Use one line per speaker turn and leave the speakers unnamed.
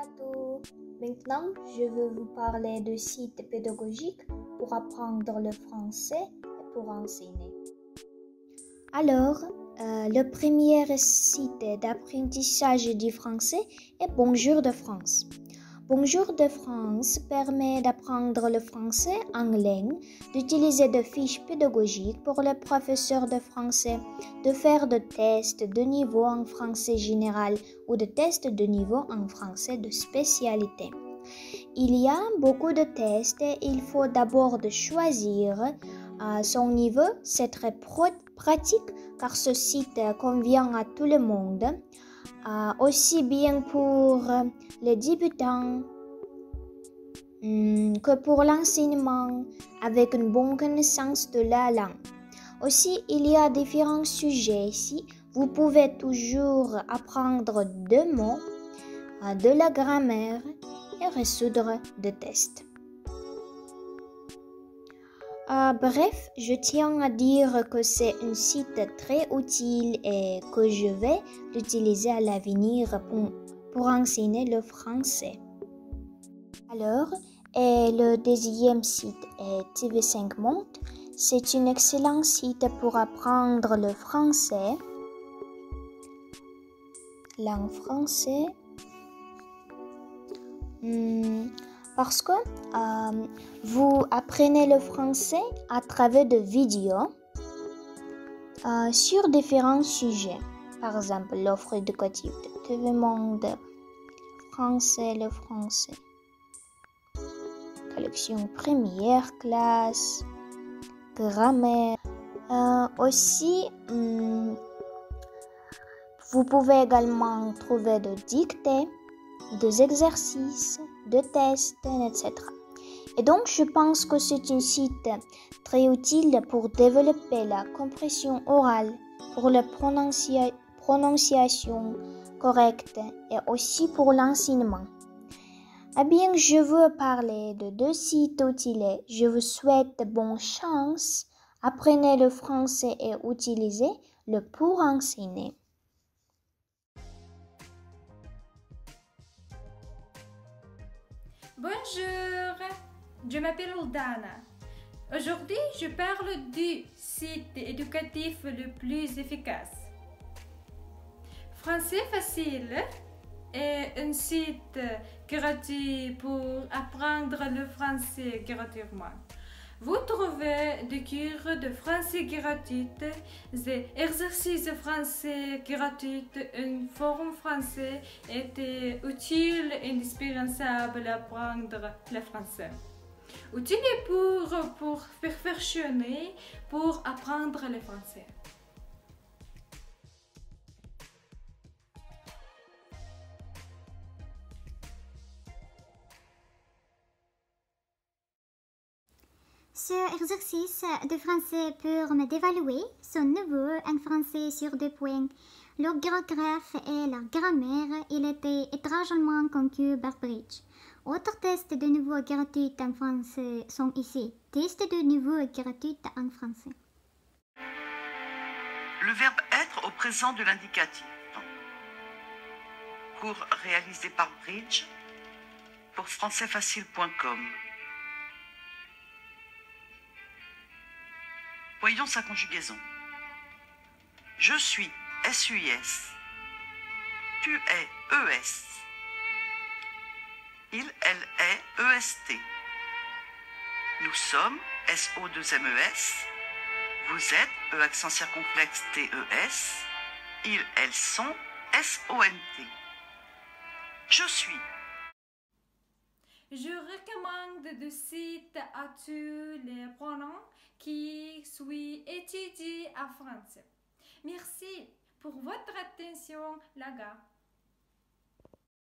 à tous. Maintenant, je veux vous parler de sites pédagogiques pour apprendre le français et pour enseigner. Alors, le premier site d'apprentissage du français est Bonjour de France. Bonjour de France permet d'apprendre le français en ligne, d'utiliser des fiches pédagogiques pour les professeurs de français, de faire des tests de niveau en français général ou des tests de niveau en français de spécialité. Il y a beaucoup de tests et il faut d'abord choisir son niveau. C'est très pratique car ce site convient à tout le monde. Aussi bien pour les débutants que pour l'enseignement avec une bonne connaissance de la langue. Aussi, il y a différents sujets ici. Vous pouvez toujours apprendre des mots, de la grammaire et résoudre des tests. Bref, je tiens à dire que c'est un site très utile et que je vais l'utiliser à l'avenir pour enseigner le français. Alors, le deuxième site est TV5 Monde. C'est un excellent site pour apprendre le français, langue française, parce que vous apprenez le français à travers de vidéos sur différents sujets. Par exemple, l'offre éducative de TV Monde, le français, collection première classe, grammaire. Aussi, vous pouvez également trouver des dictées, des exercices, des tests, etc. Et donc, je pense que c'est un site très utile pour développer la compréhension orale, pour la prononciation correcte et aussi pour l'enseignement. Eh bien, je veux parler de deux sites utiles. Je vous souhaite bonne chance. Apprenez le français et utilisez-le pour enseigner.
Bonjour, je m'appelle Dana. Aujourd'hui, je parle du site éducatif le plus efficace. Français facile est un site gratuit pour apprendre le français gratuitement. Vous trouvez des cours de français gratuits, des exercices de français gratuits, un forum français est utile et indispensable à apprendre le français. Utile pour perfectionner, pour apprendre le français.
Ce exercice de français permet d'évaluer son niveau en français sur 2 points. L'orthographe et la grammaire, il était étrangement conçu par Bridge. Autres tests de niveau gratuits en français sont ici. Tests de niveau gratuits en français.
Le verbe être au présent de l'indicatif. Cours réalisé par Bridge pour françaisfacile.com. Voyons sa conjugaison. Je suis, S-U-I-S. Tu es, E-S. Il, elle est, E-S-T. Nous sommes, S-O-2-M-E-S. Vous êtes, E accent circonflexe T-E-S. Ils, elles sont, S-O-N-T. Je suis.
Je recommande de site à tous les apprenants qui souhaitent étudier en français. Merci pour votre attention, les gars.